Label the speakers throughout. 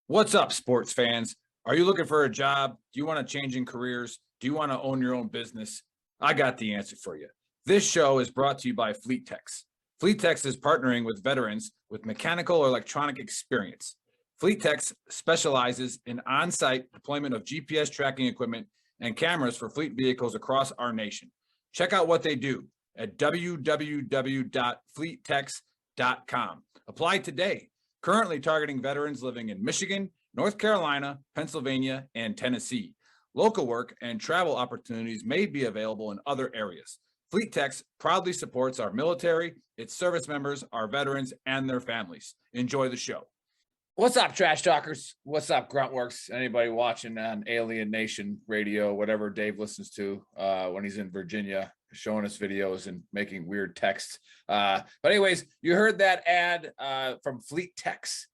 Speaker 1: What's up, sports fans? Are you looking for a job? Do you want to change in careers? Do you want to own your own business? I got the answer for you. This show is brought to you by FleetTex. FleetTex is partnering with veterans with mechanical or electronic experience. FleetTex specializes in on-site deployment of GPS tracking equipment and cameras for fleet vehicles across our nation. Check out what they do at www.fleettex.com. Apply today. Currently targeting veterans living in Michigan, North Carolina, Pennsylvania, and Tennessee. Local work and travel opportunities may be available in other areas. FleetTex proudly supports our military, its service members, our veterans, and their families. Enjoy the show. What's up, trash talkers? What's up, Gruntworks? Anybody watching on Alien Nation Radio, whatever Dave listens to when he's in Virginia, showing us videos and making weird texts. But anyways, you heard that ad from FleetTex,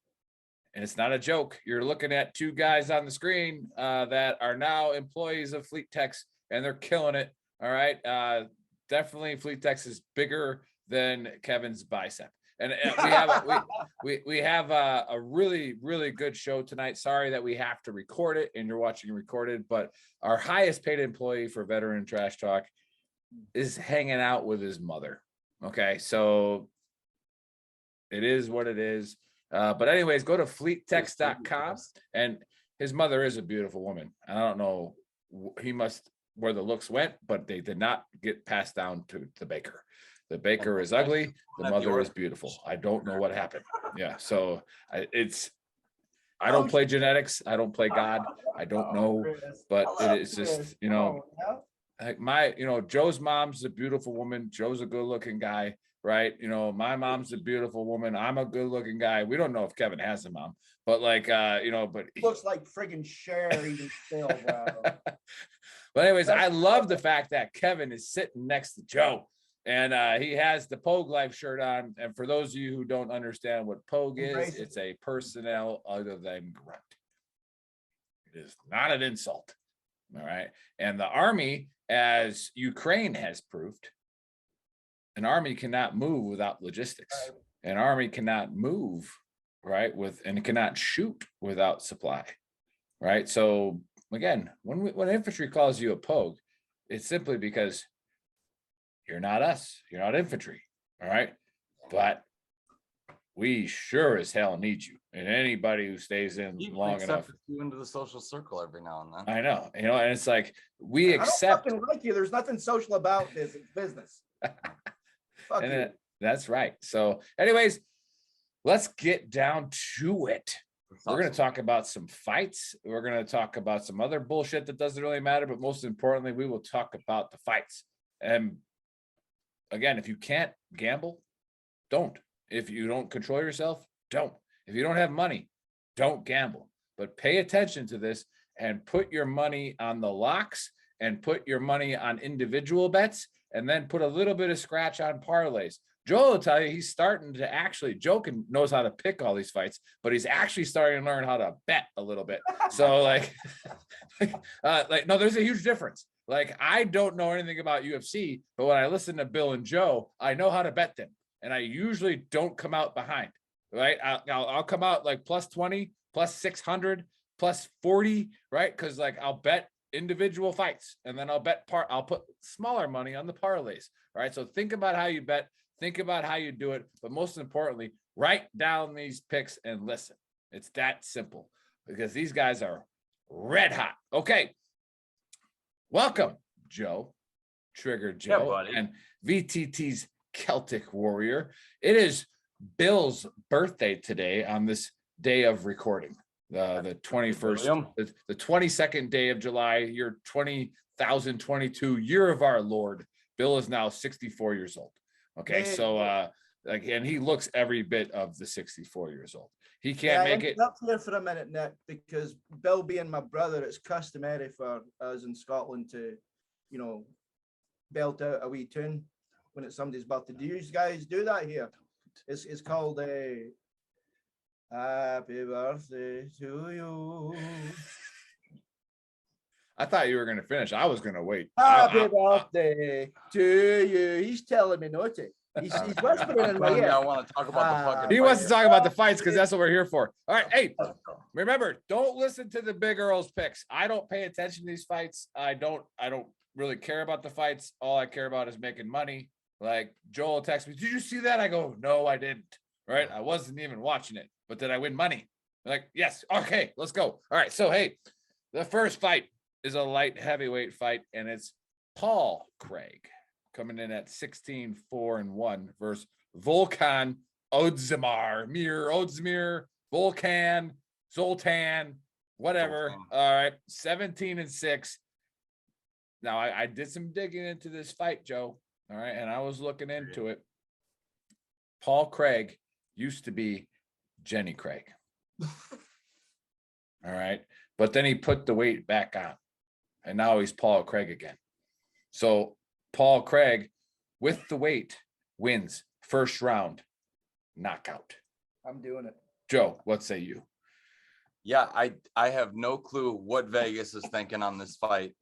Speaker 1: and it's not a joke. You're looking at two guys on the screen that are now employees of FleetTex, and they're killing it. All right. Definitely FleetTex is bigger than Kevin's bicep. And we have a really, really good show tonight. Sorry that we have to record it and you're watching it recorded, but our highest paid employee for Veteran Trash Talk is hanging out with his mother. Okay, so it is what it is. But anyways, go to fleettex.com, and his mother is a beautiful woman. I don't know, he must where the looks went, but they did not get passed down to the baker. The baker is ugly. The mother is beautiful. I don't know what happened. Yeah. So I don't play genetics. I don't play God. I don't know, but it is just, like Joe's mom's a beautiful woman. Joe's a good looking guy, right? My mom's a beautiful woman. I'm a good looking guy. We don't know if Kevin has a mom, but but
Speaker 2: he looks like friggin' Sherry still, bro.
Speaker 1: But anyways, I love the fact that Kevin is sitting next to Joe. And he has the Pogue Life shirt on. And for those of you who don't understand what Pogue is, it's a personnel other than grunt. It is not an insult. All right. And the Army, as Ukraine has proved, an Army cannot move without logistics. An Army cannot move, right, and it cannot shoot without supply. Right. So again, when infantry calls you a Pogue, it's simply because you're not us. You're not infantry. All right. But we sure as hell need you. And anybody who stays in long enough.
Speaker 3: You into the social circle every now and then.
Speaker 1: I know. And it's like we accept.
Speaker 2: I don't fucking like you. There's nothing social about this. It's business. Fuck you.
Speaker 1: That's right. So anyways, let's get down to it. We're going to talk about some fights. We're going to talk about some other bullshit that doesn't really matter. But most importantly, we will talk about the fights. And again, if you can't gamble, don't. If you don't control yourself, don't. If you don't have money, don't gamble. But pay attention to this and put your money on the locks and put your money on individual bets and then put a little bit of scratch on parlays. Joel will tell you he's starting to actually, Joe knows how to pick all these fights, but he's actually starting to learn how to bet a little bit. So no, there's a huge difference. Like, I don't know anything about UFC, but when I listen to Bill and Joe, I know how to bet them. And I usually don't come out behind, right? I'll come out like plus 20, plus 600, plus 40, right? Because I'll bet individual fights, and then I'll put smaller money on the parlays, right? So think about how you bet, think about how you do it, but most importantly, write down these picks and listen. It's that simple because these guys are red hot. Okay. Welcome, Joe, Trigger Joe, and VTT's Celtic Warrior. It is Bill's birthday today on this day of recording, the 21st, the 22nd day of July, year 2022, year of our Lord. Bill is now 64 years old. Okay, so and he looks every bit of the 64 years old. He can't make it
Speaker 2: up here for a minute, Nick, because Bill being my brother, it's customary for us in Scotland to, belt out a wee tune when it's somebody's birthday. Do you guys do that here? It's called a Happy Birthday to You.
Speaker 1: I thought you were going to finish. I was going to wait.
Speaker 2: Happy birthday to you. He's telling me not to. He's whispering in my
Speaker 3: telling you, I
Speaker 2: ear.
Speaker 3: want to talk about the fucking.
Speaker 1: He
Speaker 3: fight
Speaker 1: wants to
Speaker 3: here.
Speaker 1: talk about the fights because that's what we're here for. All right. Hey, remember, don't listen to the Big Earl's picks. I don't pay attention to these fights. I don't really care about the fights. All I care about is making money. Like Joel texts me, did you see that? I go, no, I didn't. Right. I wasn't even watching it, but did I win money? Like, yes. Okay, let's go. All right. So, hey, the first fight is a light heavyweight fight, and it's Paul Craig coming in at 16-4-1 versus Volkan Ozdemir, Volkan, Zoltan, whatever.
Speaker 3: Zoltan.
Speaker 1: All right, 17-6. Now, I did some digging into this fight, Joe. All right, and I was looking into it. Paul Craig used to be Jenny Craig. All right, but then he put the weight back on, and now he's Paul Craig again. So Paul Craig, with the weight, wins first round knockout.
Speaker 2: I'm doing it.
Speaker 1: Joe, what say you?
Speaker 3: Yeah, I have no clue what Vegas is thinking on this fight.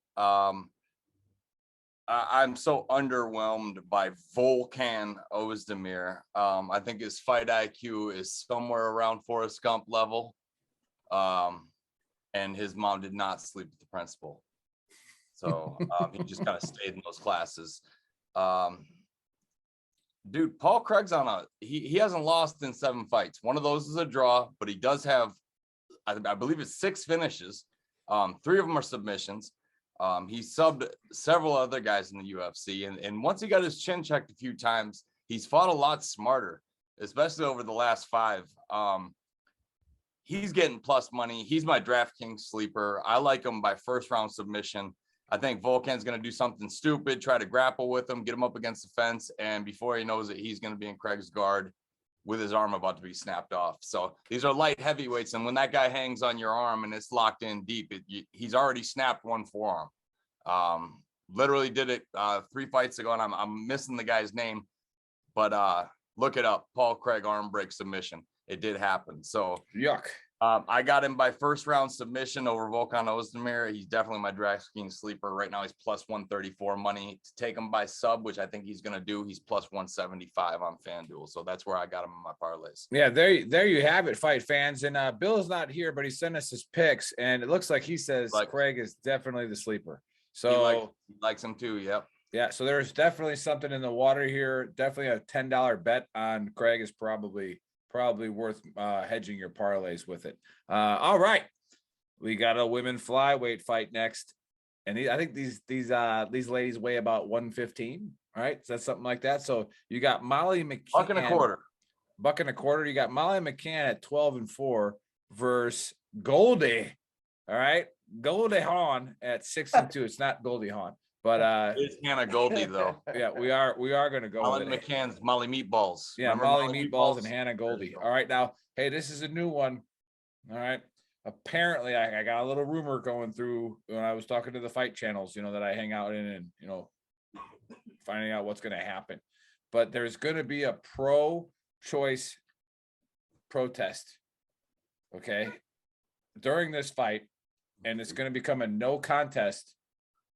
Speaker 3: I'm so underwhelmed by Volkan Ozdemir. I think his fight IQ is somewhere around Forrest Gump level. And his mom did not sleep with the principal. So he just kind of stayed in those classes. Dude, Paul Craig's on he hasn't lost in 7 fights. One of those is a draw, but he does have, I believe it's 6 finishes. 3 of them are submissions. He subbed several other guys in the UFC. And once he got his chin checked a few times, he's fought a lot smarter, especially over the last 5. He's getting plus money. He's my DraftKings sleeper. I like him by first round submission. I think Volkan's going to do something stupid, try to grapple with him, get him up against the fence. And before he knows it, he's going to be in Craig's guard with his arm about to be snapped off. So these are light heavyweights. And when that guy hangs on your arm and it's locked in deep, he's already snapped one forearm. Literally did it 3 fights ago, and I'm missing the guy's name. But look it up. Paul Craig arm break submission. It did happen. So
Speaker 1: yuck.
Speaker 3: I got him by first round submission over Volkan Ozdemir. He's definitely my DraftKings sleeper. Right now he's plus 134 money. To take him by sub, which I think he's going to do, he's plus 175 on FanDuel. So that's where I got him in my parlays.
Speaker 1: Yeah, there you have it, fight fans. And Bill's not here, but he sent us his picks, and it looks like he says Craig is definitely the sleeper. So
Speaker 3: he likes him too. Yep.
Speaker 1: Yeah, so there's definitely something in the water here. Definitely a $10 bet on Craig is probably worth hedging your parlays with it. All right, we got a women flyweight fight next, and I think these ladies weigh about 115. All right, so that's something like that. So you got Molly McCann, buck and a quarter. You got Molly McCann at 12-4 versus Goldie. All right, Goldie Hawn at 6-2. It's not Goldie Hawn. But
Speaker 3: it's Hannah Goldie though.
Speaker 1: Yeah, we are going to go
Speaker 3: Molly
Speaker 1: with it.
Speaker 3: McCann's Molly Meatballs.
Speaker 1: Yeah, Molly Meatballs and Hannah Goldie. All right, now, hey, this is a new one. All right. Apparently, I got a little rumor going through when I was talking to the fight channels, that I hang out in, and finding out what's going to happen. But there's going to be a pro-choice protest, okay, during this fight, and it's going to become a no contest,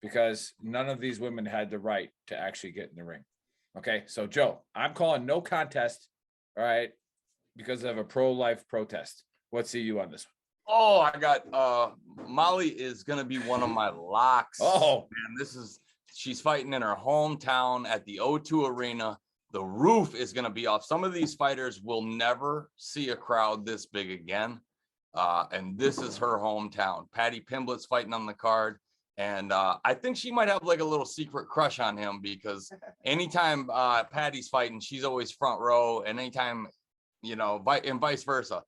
Speaker 1: because none of these women had the right to actually get in the ring. Okay, so Joe, I'm calling no contest, all right, because of a pro-life protest. What say you on this one?
Speaker 3: Oh, I got Molly is gonna be one of my locks.
Speaker 1: Oh
Speaker 3: man, she's fighting in her hometown at the O2 Arena. The roof is gonna be off. Some of these fighters will never see a crowd this big again. And this is her hometown. Paddy Pimblett's fighting on the card. And I think she might have like a little secret crush on him, because anytime Paddy's fighting, she's always front row, and anytime, and vice versa.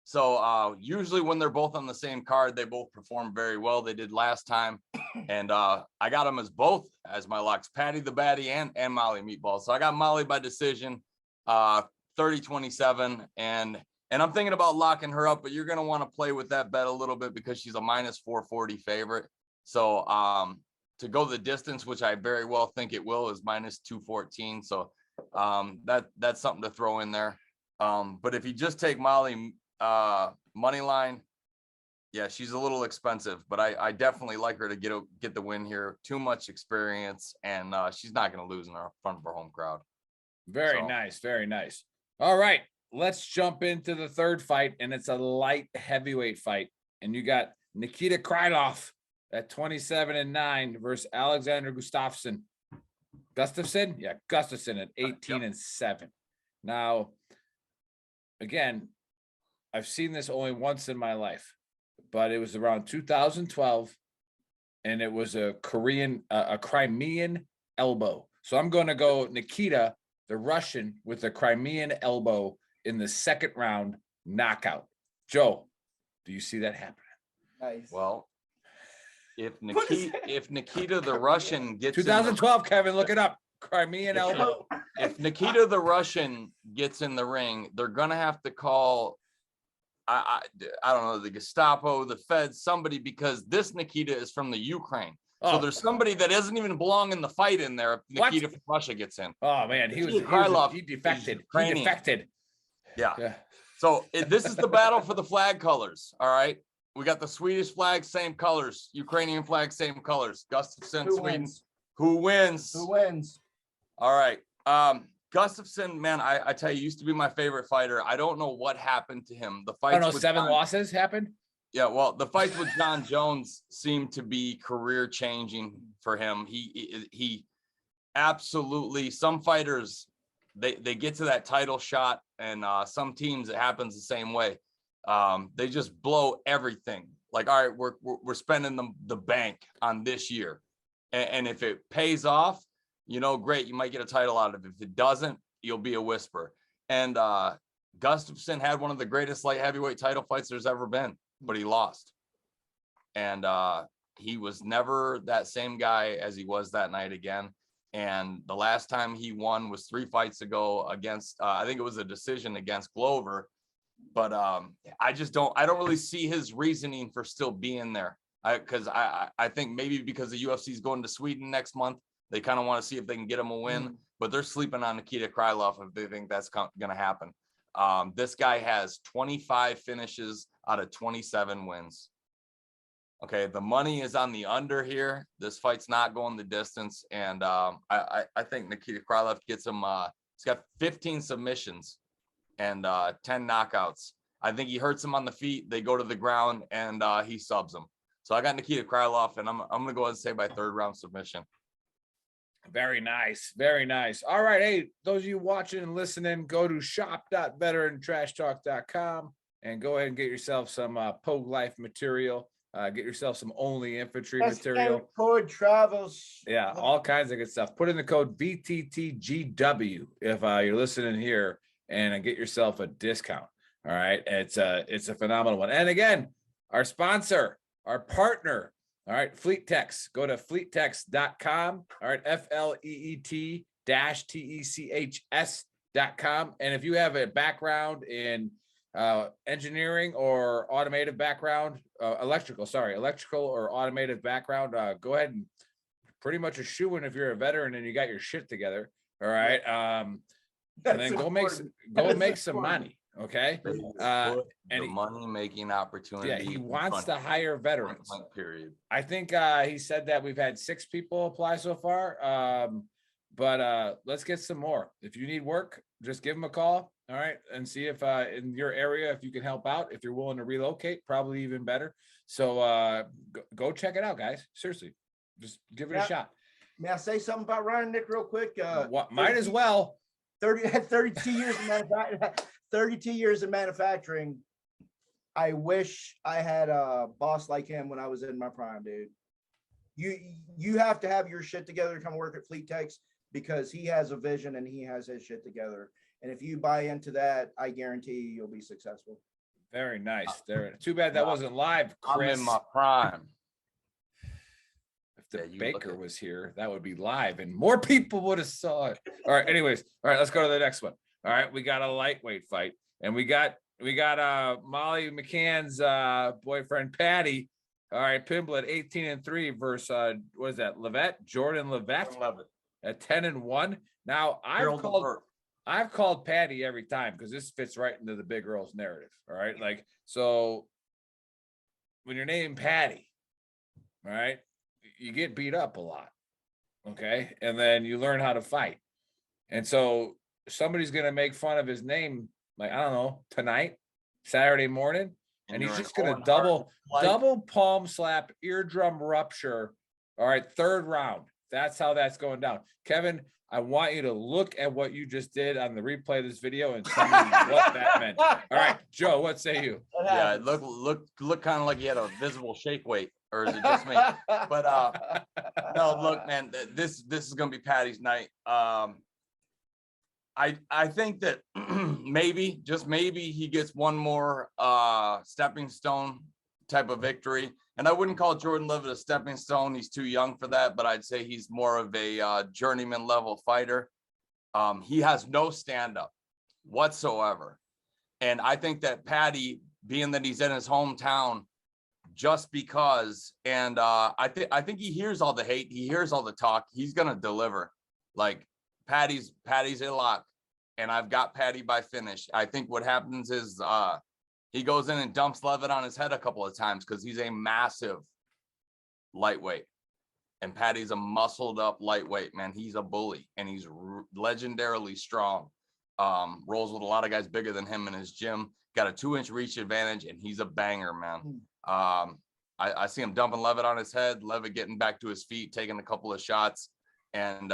Speaker 3: So usually when they're both on the same card, they both perform very well. They did last time. And I got them as my locks, Paddy the Baddie and Molly Meatball. So I got Molly by decision, 30-27. And I'm thinking about locking her up, but you're going to want to play with that bet a little bit, because she's a minus 440 favorite. So to go the distance, which I very well think it will, is minus 214. So that's something to throw in there. But if you just take Molly money line, yeah, she's a little expensive, but I definitely like her to get the win here. Too much experience, and she's not going to lose in front of her home crowd.
Speaker 1: Very
Speaker 3: So-
Speaker 1: nice. Very nice. All right. Let's jump into the third fight, and it's a light heavyweight fight. And you got Nikita Krylov at 27-9 versus Alexander Gustafsson. Gustafsson? Yeah, Gustafsson at 18-7. Now, again, I've seen this only once in my life, but it was around 2012, and it was a Crimean elbow. So I'm going to go Nikita, the Russian, with a Crimean elbow in the second round knockout. Joe, do you see that happening?
Speaker 2: Nice.
Speaker 3: Well, if Nikita the Russian gets
Speaker 1: 2012, Kevin, look it up. Crimean elbow.
Speaker 3: if Nikita the Russian gets in the ring, they're gonna have to call I don't know, the Gestapo, the feds, somebody, because this Nikita is from the Ukraine. So
Speaker 1: Oh.
Speaker 3: there's somebody that doesn't even belong in the fight in there if Nikita from Russia gets in.
Speaker 1: Oh man, he defected. He defected.
Speaker 3: Yeah. So this is the battle for the flag colors. All right. We got the Swedish flag, same colors. Ukrainian flag, same colors. Gustafsson,
Speaker 2: Who
Speaker 3: Sweden.
Speaker 2: wins?
Speaker 3: Who wins?
Speaker 2: Who wins?
Speaker 3: All right. Gustafsson, man, I tell you, used to be my favorite fighter. I don't know what happened to him. The fights.
Speaker 1: I don't know, 7 losses happened.
Speaker 3: Yeah, well, the fights with John Jones seemed to be career changing for him. He absolutely, some fighters, they get to that title shot, and some teams it happens the same way. They just blow everything. Like, all right, we're spending the bank on this year, and if it pays off, you know, great, you might get a title out of it. If it doesn't, you'll be a whisper. And Gustafsson had one of the greatest light heavyweight title fights there's ever been, but he lost. And he was never that same guy as he was that night again. And the last time he won was 3 fights ago against, I think it was a decision against Glover. But I don't really see his reasoning for still being there. Because I think maybe because the UFC is going to Sweden next month, they kind of want to see if they can get him a win, but they're sleeping on Nikita Krylov if they think that's going to happen. This guy has 25 finishes out of 27 wins. Okay, the money is on the under here. This fight's not going the distance, and I think Nikita Krylov gets him. He's got 15 submissions and 10 knockouts. I think he hurts him on the feet. They go to the ground, and he subs him. So I got Nikita Krylov, and I'm going to go ahead and say by 3rd round submission.
Speaker 1: Very nice. Very nice. All right. Hey, those of you watching and listening, go to shop.veterantrashtalk.com and go ahead and get yourself some Pogue Life material. Get yourself some Only Infantry material.
Speaker 2: Code travels.
Speaker 1: Yeah, all kinds of good stuff. Put in the code VTTGW if you're listening here, and get yourself a discount. All right. It's a phenomenal one. And again, our sponsor, our partner, all right, FleetTechs. Go to fleetechs.com. All right, FLEET-TECHS.com. And if you have a background in engineering or automotive background, electrical or automotive background, go ahead and pretty much a shoo-in if you're a veteran and you got your shit together. All right. And then go make some money. Okay.
Speaker 3: And the money making opportunity.
Speaker 1: Yeah, he wants to hire veterans.
Speaker 3: Period.
Speaker 1: I think he said that we've had 6 people apply so far. But let's get some more. If you need work, just give him a call. All right. And see if in your area, if you can help out. If you're willing to relocate, probably even better. So go check it out, guys. Seriously, just give it a shot.
Speaker 2: May I say something about Ryan, Nick, real quick?
Speaker 1: Might as well.
Speaker 2: 32 years in manufacturing. 32 years in manufacturing. I wish I had a boss like him when I was in my prime, dude. You have to have your shit together to come work at FleetTechs, because he has a vision and he has his shit together. And if you buy into that, I guarantee you'll be successful.
Speaker 1: Very nice. Too bad that wasn't live, Chris.
Speaker 3: I'm in my prime.
Speaker 1: If the baker was here, that would be live and more people would have saw it. All right. Anyways, all right, let's go to the next one. All right, we got a lightweight fight, and we got Molly McCann's boyfriend Paddy. All right, Pimblett 18-3 versus what is that? Jordan Levesque at 10-1. Now I've called Paddy every time because this fits right into the Big Earl's narrative. All right, like, so when you're named Paddy, all right, you get beat up a lot, okay, and then you learn how to fight, and so somebody's going to make fun of his name, like, I don't know, tonight, Saturday morning, and he's
Speaker 3: you're
Speaker 1: just
Speaker 3: an
Speaker 1: going to
Speaker 3: Owen Hart like-
Speaker 1: double palm slap, eardrum rupture. All right, third round. That's how that's going down. Kevin, I want you to look at what you just did on the replay of this video and tell me what that meant. All right, Joe, what say you?
Speaker 3: Yeah, it look kind of like you had a visible shake weight, or is it just me? But no, look, man, this is gonna be Paddy's night. I think that maybe, just maybe, he gets one more stepping stone type of victory. And I wouldn't call Jordan Levitt a stepping stone. He's too young for that, but I'd say he's more of a journeyman level fighter. He has no stand-up whatsoever. And I think that Paddy, being that he's in his hometown, just because, and I think he hears all the hate, he hears all the talk, he's gonna deliver. Like, Paddy's a lock, and I've got Paddy by finish. I think what happens is he goes in and dumps Levitt on his head a couple of times because he's a massive lightweight, and Paddy's a muscled up lightweight, man. He's a bully, and he's legendarily strong. Rolls with a lot of guys bigger than him in his gym. Got a 2-inch reach advantage, and he's a banger, man. I see him dumping Levitt on his head, Levitt getting back to his feet, taking a couple of shots, and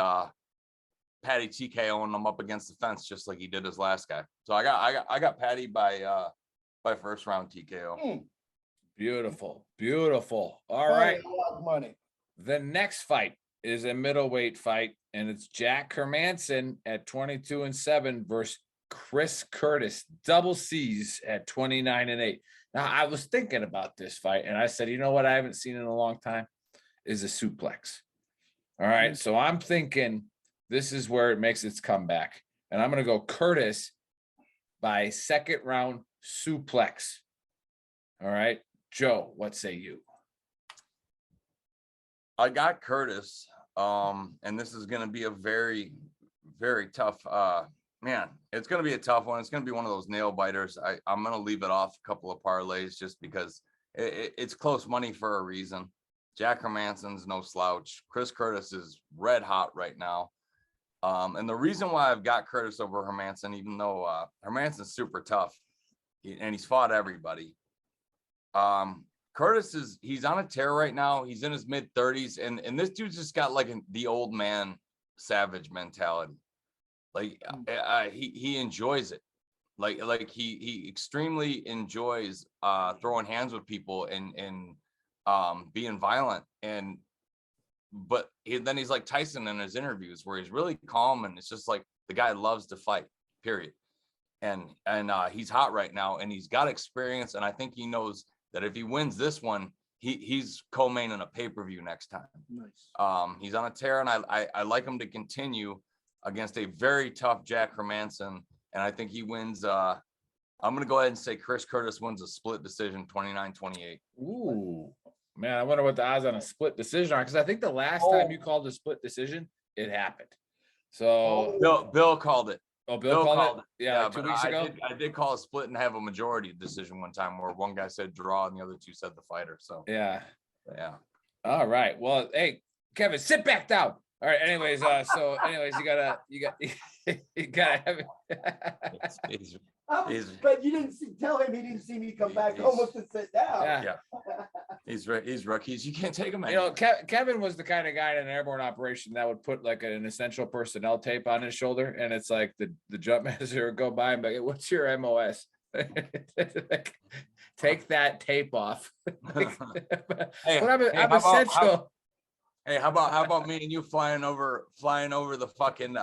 Speaker 3: Paddy TKOing him up against the fence just like he did his last guy. So I got Paddy by first round TKO.
Speaker 1: Beautiful, beautiful. All right.
Speaker 2: A lot of money.
Speaker 1: The next fight is a middleweight fight, and it's Jack Hermanson at 22-7 versus Chris Curtis, double C's at 29-8. Now, I was thinking about this fight, and I said, you know what I haven't seen in a long time is a suplex. All right, so I'm thinking this is where it makes its comeback, and I'm going to go Curtis by second round suplex. All right, Joe, what say you?
Speaker 3: I got Curtis, and this is going to be a very, very tough, man, it's going to be a tough one. It's going to be one of those nail biters. I'm going to leave it off a couple of parlays just because it's close money for a reason. Jack Hermanson's no slouch. Chris Curtis is red hot right now. And the reason why I've got Curtis over Hermanson, even though Hermanson's super tough and he's fought everybody. Curtis he's on a tear right now. He's in his mid-30s, and this dude's just got like the old man savage mentality. Like he enjoys it. Like he extremely enjoys throwing hands with people and being violent. But then he's like Tyson in his interviews where he's really calm, and it's just like the guy loves to fight, period. And he's hot right now, and he's got experience, and I think he knows that if he wins this one, he's co-maining a pay-per-view next time.
Speaker 2: Nice.
Speaker 3: He's on a tear, and I like him to continue against a very tough Jack Hermanson, and I think he wins. I'm going to go ahead and say Chris Curtis wins a split decision, 29-28.
Speaker 1: Ooh, man, I wonder what the odds on a split decision are, because I think the last time you called a split decision, it happened. So
Speaker 3: Bill called it.
Speaker 1: Oh, Bill called it? Yeah, like 2 weeks ago?
Speaker 3: I did call a split and have a majority decision one time where one guy said draw and the other two said the fighter. So
Speaker 1: yeah.
Speaker 3: All
Speaker 1: right. Well, hey, Kevin, sit back down. All right. Anyways, you gotta have it.
Speaker 2: But you didn't tell him he didn't see me come back almost to sit down.
Speaker 1: Yeah.
Speaker 3: He's rookies. You can't take him.
Speaker 1: You know, Kevin was the kind of guy in an airborne operation that would put like an essential personnel tape on his shoulder, and it's like the jump master would go by and be like, "What's your MOS?" Like, take that tape off. Like,
Speaker 3: hey,
Speaker 1: but I'm essential.
Speaker 3: How about me and you flying over the fucking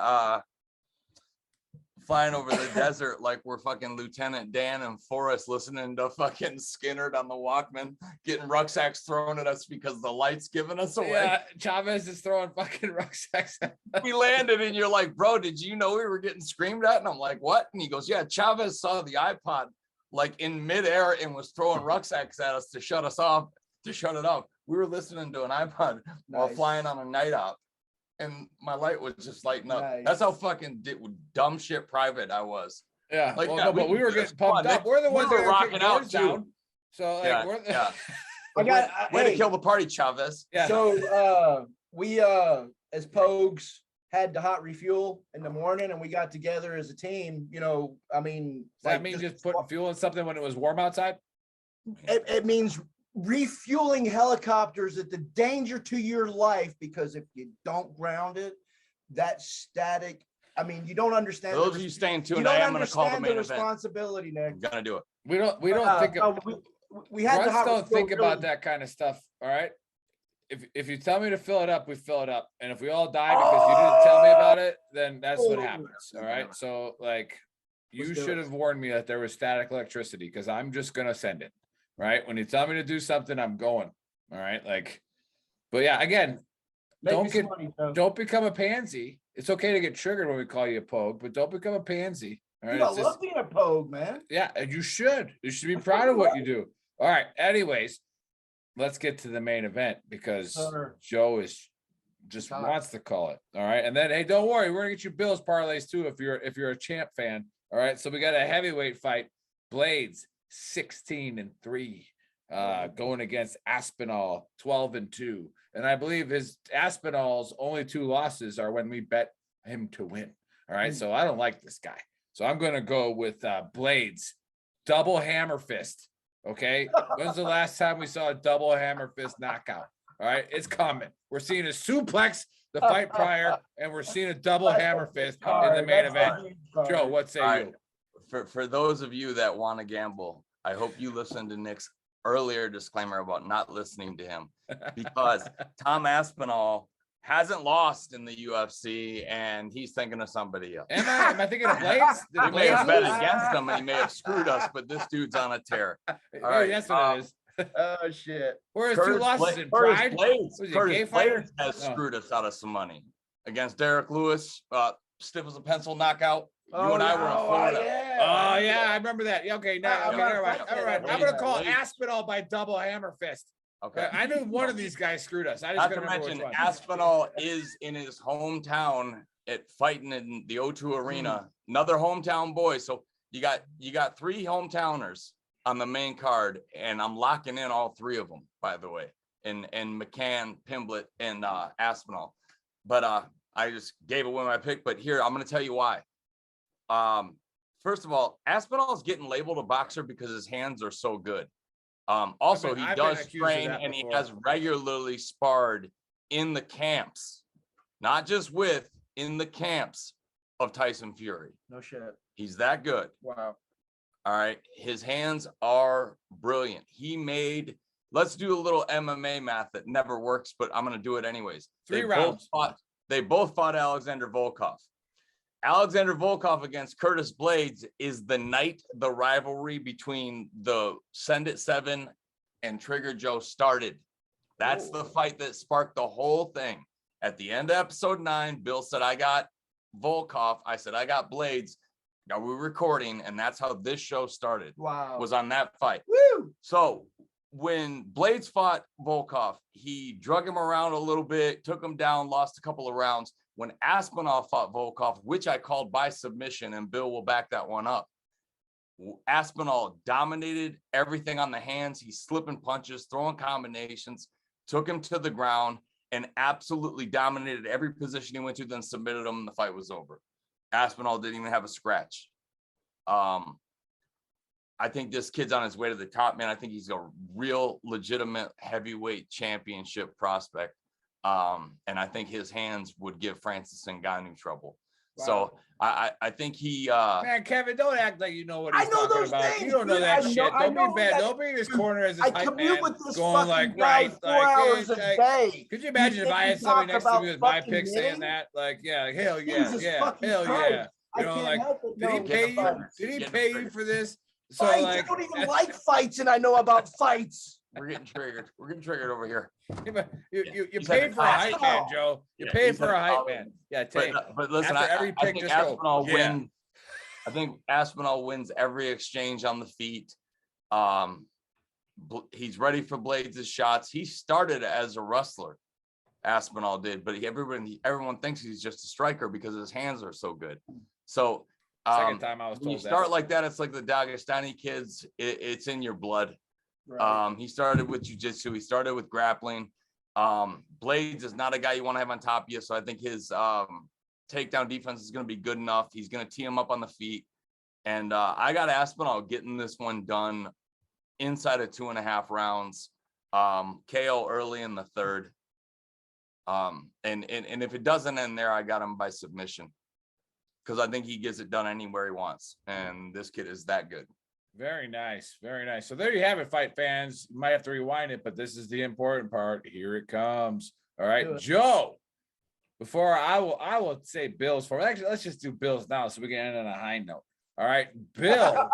Speaker 3: flying over the desert like we're fucking Lieutenant Dan and Forrest, listening to fucking Skinner on the Walkman, getting rucksacks thrown at us because the light's giving us away.
Speaker 1: Yeah, Chavez is throwing fucking rucksacks.
Speaker 3: We landed and you're like, bro, did you know we were getting screamed at? And I'm like, what? And he goes, yeah, Chavez saw the iPod like in midair and was throwing rucksacks at us to shut us off, to shut it off. We were listening to an iPod while flying on a night op. And my light was just lighting up.
Speaker 2: Nice.
Speaker 3: That's how fucking dumb shit private I was.
Speaker 1: Yeah,
Speaker 3: like,
Speaker 1: well,
Speaker 3: yeah,
Speaker 1: no, but we were getting pumped up. We're the ones that were rocking out too. So like,
Speaker 3: way to kill the party, Chavez.
Speaker 2: Yeah. So we as Pogues had the hot refuel in the morning and we got together as a team, you know, I mean,
Speaker 1: Does that mean just putting fuel in something when it was warm outside?
Speaker 2: it means refueling helicopters at the danger to your life, because if you don't ground it, that static, I mean, you don't understand.
Speaker 3: For those of you staying tuned, I am going to call the main event.
Speaker 2: Responsibility, Nick.
Speaker 3: I'm going to do it.
Speaker 1: We don't think
Speaker 2: we had
Speaker 1: Runs
Speaker 2: to
Speaker 1: don't think about that kind of stuff. All right. If you tell me to fill it up, we fill it up. And if we all die because you didn't tell me about it, then that's what happens. All right. So like you should have warned me that there was static electricity, because I'm just gonna send it. Right. When you tell me to do something, I'm going. All right. Like, but yeah, again, don't become a pansy. It's okay to get triggered when we call you a pogue, but don't become a pansy. All right.
Speaker 2: I love being a pogue, man.
Speaker 1: Yeah, and you should. You should be proud of what you do. All right. Anyways, let's get to the main event, because Joe is just wants to call it. All right. And then, hey, don't worry, we're gonna get you Bills parlays too if you're a champ fan. All right. So we got a heavyweight fight. Blades 16-3, going against Aspinall 12-2. And I believe his Aspinall's only 2 losses are when we bet him to win. All right. So I don't like this guy. So I'm gonna go with Blades double hammer fist. Okay. When's the last time we saw a double hammer fist knockout? All right. It's coming. We're seeing a suplex the fight prior, and we're seeing a double hammer fist in the main event. Joe, what say you?
Speaker 3: For those of you that want to gamble, I hope you listen to Nick's earlier disclaimer about not listening to him, because Tom Aspinall hasn't lost in the UFC, and he's thinking of somebody else.
Speaker 1: Am I thinking of Blades?
Speaker 3: We may have bet against him, and he may have screwed us, but this dude's on a tear. All right,
Speaker 1: that's what it is.
Speaker 2: Oh shit!
Speaker 1: Where's 2 losses in Pride?
Speaker 3: Curtis Blades has screwed us out of some money against Derek Lewis. Stiff as a pencil knockout. You and I were in Florida.
Speaker 1: Oh yeah, I remember that. Yeah, okay, now all right. I'm gonna call Aspinall by double hammer fist.
Speaker 3: Okay.
Speaker 1: I knew one of these guys screwed us. I just
Speaker 3: not to mention Aspinall is in his hometown fighting in the O2 Arena. Another hometown boy. So you got 3 hometowners on the main card, and I'm locking in all 3 of them, by the way. And McCann, Pimblett, and Aspinall. But I just gave away my pick. But here, I'm gonna tell you why. First of all, Aspinall is getting labeled a boxer because his hands are so good. Also, he does train, and he has regularly sparred in the camps, not just in the camps of Tyson Fury.
Speaker 2: No shit.
Speaker 3: He's that good.
Speaker 2: Wow.
Speaker 3: All right. His hands are brilliant. Let's do a little MMA math that never works, but I'm going to do it anyways.
Speaker 1: 3 rounds.
Speaker 3: They both fought Alexander Volkov. Alexander Volkov against Curtis Blades is the rivalry between the Send It 7 and Trigger Joe started. That's the fight that sparked the whole thing. At the end of episode 9, Bill said, I got Volkov. I said, I got Blades. Now we're recording, and that's how this show started.
Speaker 2: Wow.
Speaker 3: Was on that fight.
Speaker 2: Woo!
Speaker 3: So when Blades fought Volkov, he drug him around a little bit, took him down, lost a couple of rounds. When Aspinall fought Volkov, which I called by submission, and Bill will back that one up, Aspinall dominated everything on the hands. He's slipping punches, throwing combinations, took him to the ground, and absolutely dominated every position he went to, then submitted him, and the fight was over. Aspinall didn't even have a scratch. I think this kid's on his way to the top, man. I think he's a real legitimate heavyweight championship prospect. And I think his hands would give Francis Ngannou trouble. Wow. So I think he
Speaker 1: man, Kevin, don't act like you know what he's talking about. Things, you don't know that shit. Don't be bad. Don't be in his corner as his hype man going like, right, like, could you imagine if I had somebody next to me with my pick saying that? Like, yeah, hell yeah, hell yeah. You know, like, did he pay you? Did he pay you for this? So like,
Speaker 2: I don't even like fights, and I know about fights.
Speaker 3: We're getting triggered. We're getting triggered over here.
Speaker 1: You paid for a hype man, Joe. You paid for a hype man. Yeah,
Speaker 3: but listen, I think Aspinall wins. I think Aspinall wins every exchange on the feet. He's ready for Blades' shots. He started as a wrestler, Aspinall did, but everyone thinks he's just a striker because his hands are so good. So
Speaker 1: second time I was told
Speaker 3: when you start like that, it's like the Dagestani kids. It's in your blood.
Speaker 2: Right.
Speaker 3: He started with jiu-jitsu. He started with grappling. Blades is not a guy you want to have on top of you. So I think his takedown defense is going to be good enough. He's going to tee him up on the feet. And I got Aspinall getting this one done inside of 2.5 rounds. KO early in the third. And if it doesn't end there, I got him by submission because I think he gets it done anywhere he wants. And this kid is that good.
Speaker 1: Very nice. Very nice. So there you have it, fight fans. You might have to rewind it, but this is the important part. Here it comes. All right, Joe. Before I will say Bills for actually, let's just do Bills now so we can end on a high note. All right, Bill.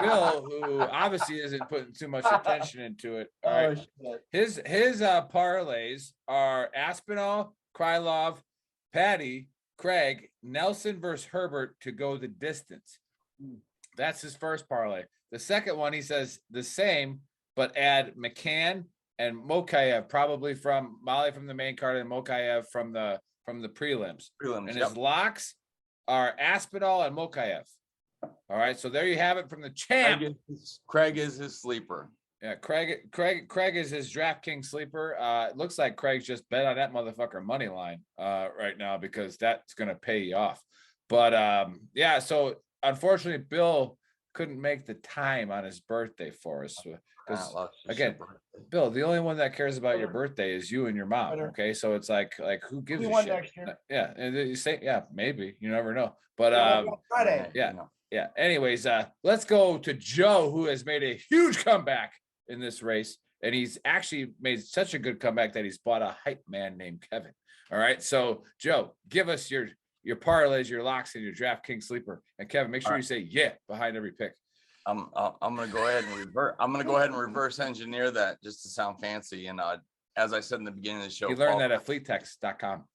Speaker 1: Bill, who obviously isn't putting too much attention into it. All right. His parlays are Aspinall, Krylov, Paddy, Craig, Nelson versus Herbert to go the distance. That's his first parlay. The second one, he says the same, but add McCann and Mokayev, probably from Molly from the main card and Mokayev from the prelims. And his locks are Aspinall and Mokayev. All right, so there you have it from the champ.
Speaker 3: Craig is his sleeper.
Speaker 1: Yeah, Craig is his DraftKings sleeper. It looks like Craig's just bet on that motherfucker money line right now because that's gonna pay you off. But yeah, so unfortunately, Bill couldn't make the time on his birthday for us. Because again, Bill, the only one that cares about your birthday is you and your mom. Okay, so it's like who gives a shit? Next year. Yeah, and you say maybe, you never know. But yeah. Anyways, let's go to Joe, who has made a huge comeback in this race, and he's actually made such a good comeback that he's bought a hype man named Kevin. All right, so Joe, give us your parlays, your locks, and your DraftKings sleeper. And Kevin, make sure you say yeah behind every pick.
Speaker 3: I'm gonna go ahead and revert. I'm gonna go ahead and reverse engineer that just to sound fancy. And as I said in the beginning of the show,
Speaker 1: you learned that at fleettext.com.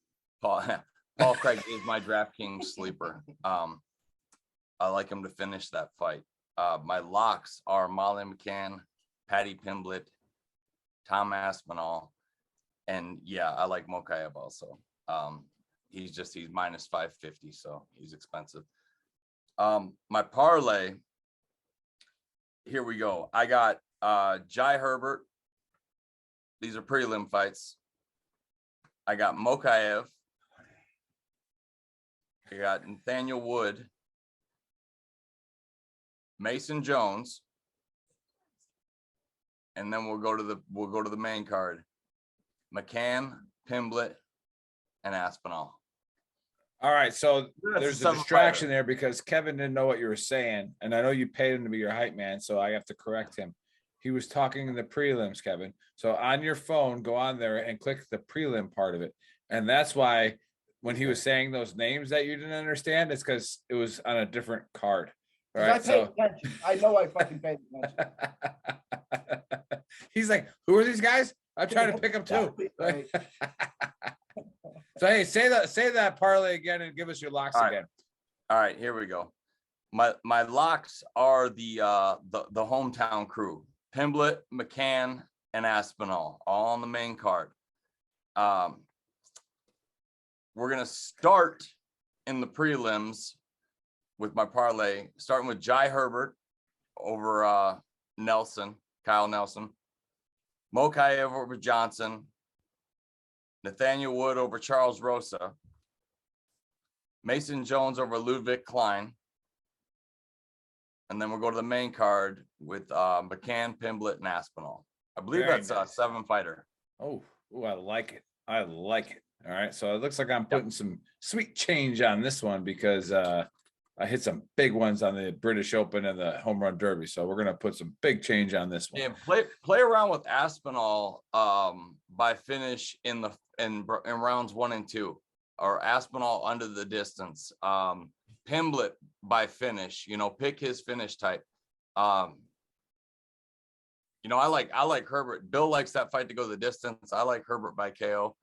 Speaker 3: Paul Craig is my DraftKings sleeper. I like him to finish that fight. My locks are Molly McCann, Paddy Pimblett, Tom Aspinall, and yeah, I like Mokayev also. He's minus 550, so he's expensive. My parlay, here we go. I got Jai Herbert. These are prelim fights. I got Mokayev. I got Nathaniel Wood, Mason Jones, and then we'll go to the main card. McCann, Pimblett, and Aspinall.
Speaker 1: All right, so there's a distraction there because Kevin didn't know what you were saying, and I know you paid him to be your hype man, so I have to correct him. He was talking in the prelims, Kevin. So on your phone, go on there and click the prelim part of it, and that's why when he was saying those names that you didn't understand, it's because it was on a different card. All right,
Speaker 2: I paid attention. I know I fucking paid attention.
Speaker 1: He's like, who are these guys? I'm trying to pick them too. Right. So hey, say that parlay again and give us your locks again.
Speaker 3: All right, here we go. My locks are the hometown crew: Pimblett, McCann, and Aspinall, all on the main card. We're gonna start in the prelims with my parlay, starting with Jai Herbert over Kyle Nelson, Mokayev over Johnson, Nathaniel Wood over Charles Rosa, Mason Jones over Ludwig Klein, and then we'll go to the main card with McCann, Pimblett, and Aspinall. I believe that's a 7-fighter.
Speaker 1: Oh, I like it. I like it. All right, so it looks like I'm putting some sweet change on this one because I hit some big ones on the British Open and the Home Run Derby, so we're gonna put some big change on this one.
Speaker 3: Yeah, play around with Aspinall by finish in rounds 1 and 2, or Aspinall under the distance. Pimblett by finish. Pick his finish type. I like Herbert. Bill likes that fight to go the distance. I like Herbert by KO.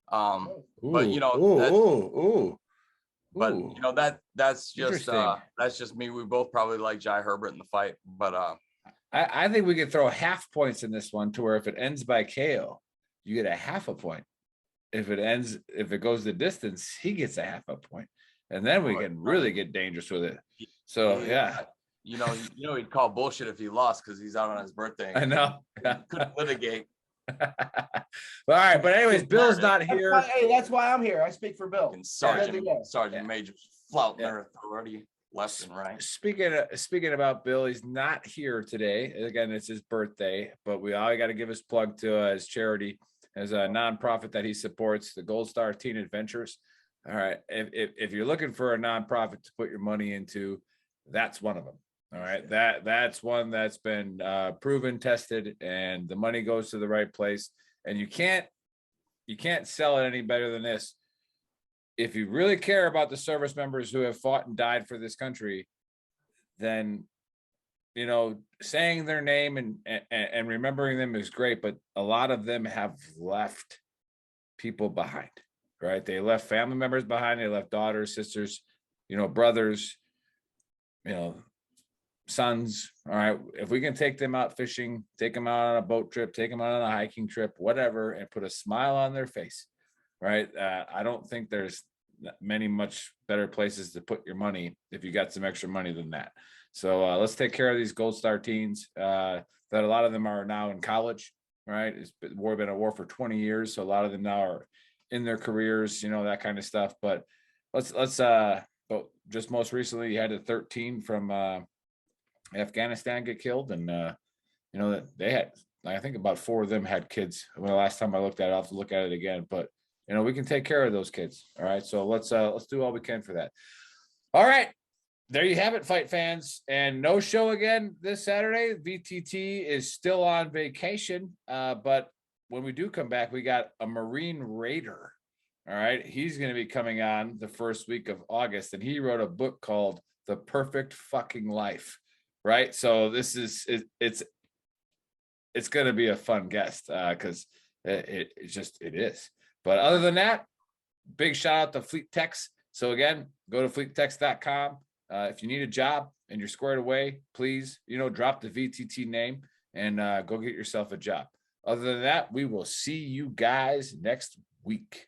Speaker 3: But that's just me. We both probably like Jai Herbert in the fight, but
Speaker 1: I think we could throw half points in this one to where if it ends by KO, you get a half a point. If it goes the distance, he gets a half a point, and then we can really get dangerous with it. So yeah.
Speaker 3: He'd call bullshit if he lost because he's out on his birthday.
Speaker 1: I know.
Speaker 3: Couldn't litigate.
Speaker 1: All right, but anyways, Bill's not
Speaker 2: That's
Speaker 1: here.
Speaker 2: why, hey, that's why I'm here. I speak for Bill.
Speaker 3: And
Speaker 2: Yeah.
Speaker 3: Sergeant Major's flouting their authority left and right.
Speaker 1: Speaking about Bill, he's not here today. Again, it's his birthday, but we all got to give his plug to his charity, as a nonprofit that he supports, the Gold Star Teen Adventures. All right, if you're looking for a nonprofit to put your money into, that's one of them. All right, that's one that's been proven, tested, and the money goes to the right place. And you can't sell it any better than this. If you really care about the service members who have fought and died for this country, then, you know, saying their name and remembering them is great, but a lot of them have left people behind, right? They left family members behind. They left daughters, sisters, you know, brothers, you know, sons. All right, if we can take them out fishing, take them out on a boat trip, take them out on a hiking trip, whatever, and put a smile on their face, right? I don't think there's much better places to put your money if you got some extra money than that. So let's take care of these Gold Star teens, that a lot of them are now in college, right? It's been a war for 20 years, so a lot of them now are in their careers, you know, that kind of stuff. But let's but just most recently you had a 13 from Afghanistan get killed, and you know, that they had, I think about 4 of them had kids. When the last time I looked at it, I'll have to look at it again, but you know, we can take care of those kids. All right, so let's do all we can for that. All right, there you have it, fight fans. And no show again this Saturday. VTT is still on vacation, but when we do come back, we got a Marine Raider. All right, he's going to be coming on the first week of August, and he wrote a book called The Perfect Fucking Life. Right, so this is it's going to be a fun guest, because it is. But other than that, big shout out to Fleet Techs. So again, go to fleettechs.com. If you need a job and you're squared away, please, you know, drop the VTT name and go get yourself a job. Other than that, we will see you guys next week.